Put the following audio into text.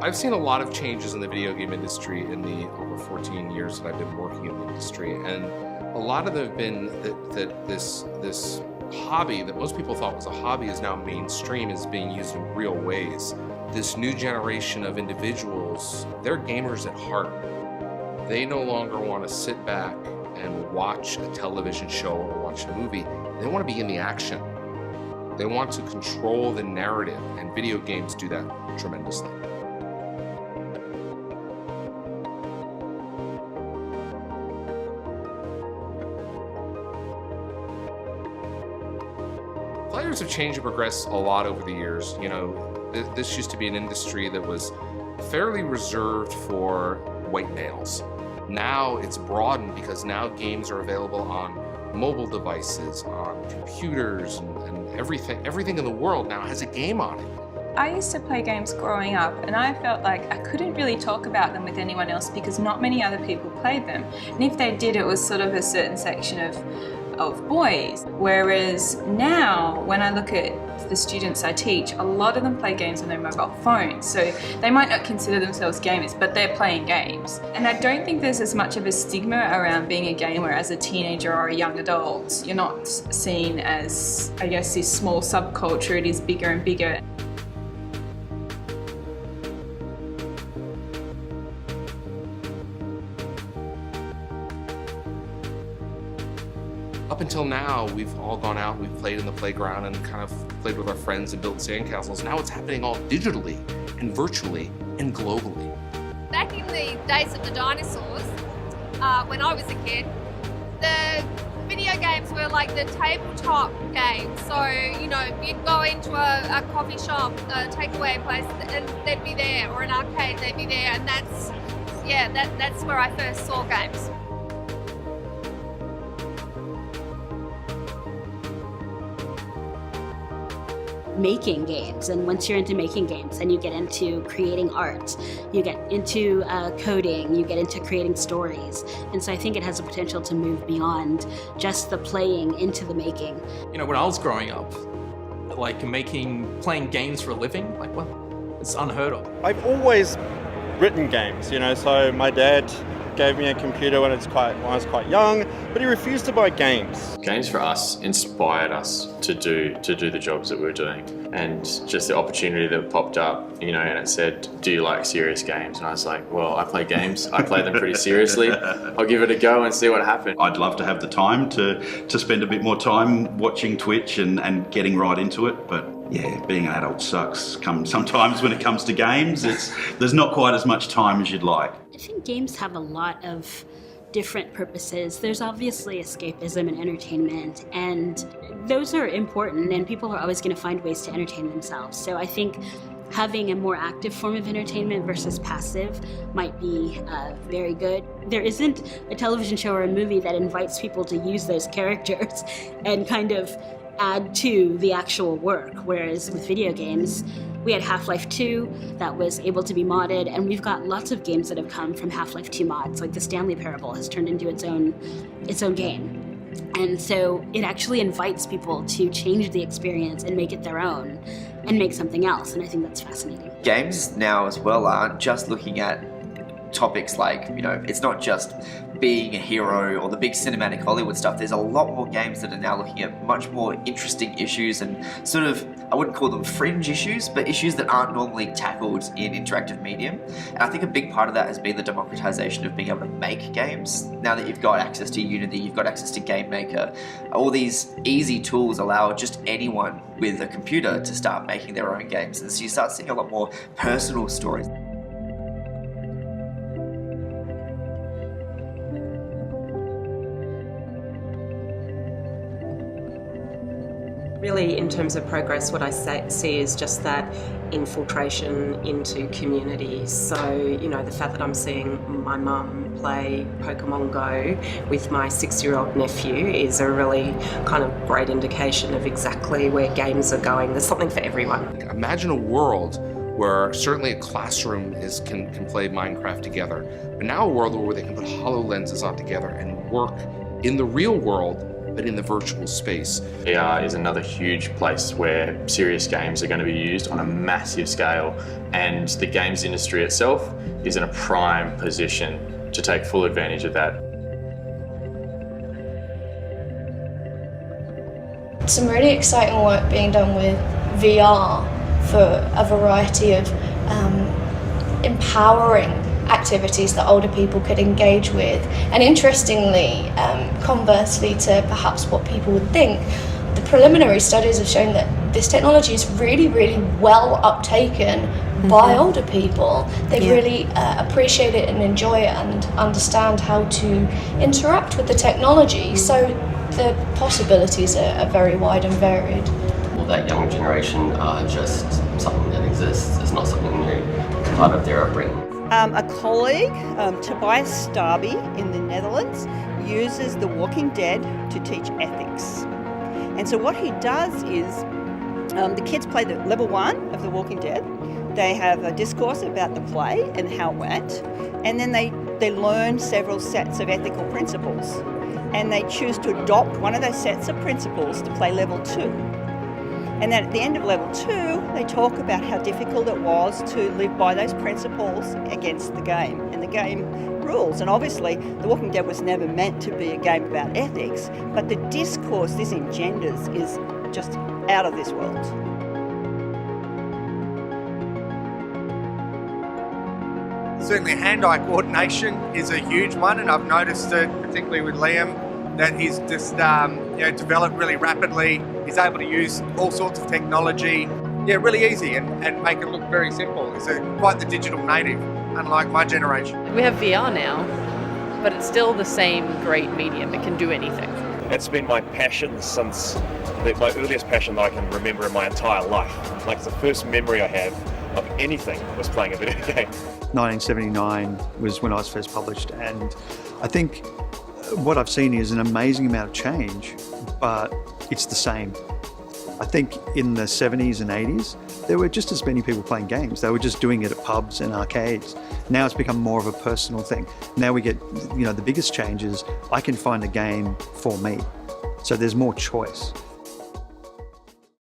I've seen a lot of changes in the video game industry in the over 14 years that I've been working in the industry, and a lot of them have been that this hobby that most people thought was a hobby is now mainstream, is being used in real ways. This new generation of individuals, they're gamers at heart. They no longer want to sit back and watch a television show or watch a movie. They want to be in the action. They want to control the narrative, and video games do that tremendously. Players have changed and progressed a lot over the years. You know, this used to be an industry that was fairly reserved for white males. Now it's broadened because now games are available on mobile devices, on computers, and everything in the world now has a game on it. I used to play games growing up, and I felt like I couldn't really talk about them with anyone else because not many other people played them. And if they did, it was sort of a certain section of boys. Whereas now, when I look at the students I teach, a lot of them play games on their mobile phones. So they might not consider themselves gamers, but they're playing games. And I don't think there's as much of a stigma around being a gamer as a teenager or a young adult. You're not seen as, I guess, this small subculture. It is bigger and bigger. Up until now, we've all gone out, we've played in the playground and kind of played with our friends and built sandcastles. Now it's happening all digitally and virtually and globally. Back in the days of the dinosaurs, when I was a kid, the video games were like the tabletop games. So, you know, you'd go into a coffee shop, a takeaway place, and they'd be there, or an arcade, they'd be there, and that's where I first saw games. Making games, and once you're into making games and you get into creating art, you get into coding, you get into creating stories, and so I think it has the potential to move beyond just the playing into the making. You know, when I was growing up, like playing games for a living, like what? It's unheard of. I've always written games, you know, so my dad gave me a computer when I was quite young, but he refused to buy games. Games for us inspired us to do the jobs that we were doing, and just the opportunity that popped up, you know, and it said, do you like serious games? And I was like, well, I play games. I play them pretty seriously. I'll give it a go and see what happens. I'd love to have the time to spend a bit more time watching Twitch and getting right into it, but yeah, being an adult sucks. Sometimes when it comes to games, there's not quite as much time as you'd like. I think games have a lot of different purposes. There's obviously escapism and entertainment, and those are important, and people are always going to find ways to entertain themselves. So I think having a more active form of entertainment versus passive might be very good. There isn't a television show or a movie that invites people to use those characters and kind of add to the actual work, whereas with video games, we had Half-Life 2 that was able to be modded, and we've got lots of games that have come from Half-Life 2 mods, like the Stanley Parable has turned into its own game. And so it actually invites people to change the experience and make it their own and make something else, and I think that's fascinating. Games now as well aren't just looking at topics like, you know, it's not just being a hero or the big cinematic Hollywood stuff. There's a lot more games that are now looking at much more interesting issues and sort of, I wouldn't call them fringe issues, but issues that aren't normally tackled in interactive medium. And I think a big part of that has been the democratization of being able to make games. Now that you've got access to Unity, you've got access to Game Maker, all these easy tools allow just anyone with a computer to start making their own games. And so you start seeing a lot more personal stories. Really, in terms of progress, what I see is just that infiltration into communities. So, you know, the fact that I'm seeing my mum play Pokemon Go with my 6-year-old nephew is a really kind of great indication of exactly where games are going. There's something for everyone. Imagine a world where certainly a classroom can play Minecraft together, but now a world where they can put HoloLenses on together and work in the real world but in the virtual space. VR is another huge place where serious games are going to be used on a massive scale, and the games industry itself is in a prime position to take full advantage of that. Some really exciting work being done with VR for a variety of empowering activities that older people could engage with. And interestingly, conversely to perhaps what people would think, the preliminary studies have shown that this technology is really, really well uptaken by older people. They really appreciate it and enjoy it and understand how to interact with the technology. So the possibilities are very wide and varied. Well, that younger generation are just something that exists. It's not something new, it's part of their upbringing. A colleague, Tobias Starby in the Netherlands, uses The Walking Dead to teach ethics. And so what he does is, the kids play the level 1 of The Walking Dead. They have a discourse about the play and how it went, and then they learn several sets of ethical principles. And they choose to adopt one of those sets of principles to play level 2. And then at the end of level 2, they talk about how difficult it was to live by those principles against the game and the game rules. And obviously, The Walking Dead was never meant to be a game about ethics, but the discourse this engenders is just out of this world. Certainly hand-eye coordination is a huge one, and I've noticed it particularly with Liam, that he's just developed really rapidly. He's able to use all sorts of technology, really easy and make it look very simple. He's quite the digital native, unlike my generation. We have VR now, but it's still the same great medium. It can do anything. It's been my passion since my earliest passion that I can remember in my entire life. Like, it's the first memory I have of anything was playing a video game. 1979 was when I was first published, and I think what I've seen is an amazing amount of change, but it's the same. I think in the 70s and 80s, there were just as many people playing games. They were just doing it at pubs and arcades. Now it's become more of a personal thing. Now we get, the biggest change is I can find a game for me. So there's more choice.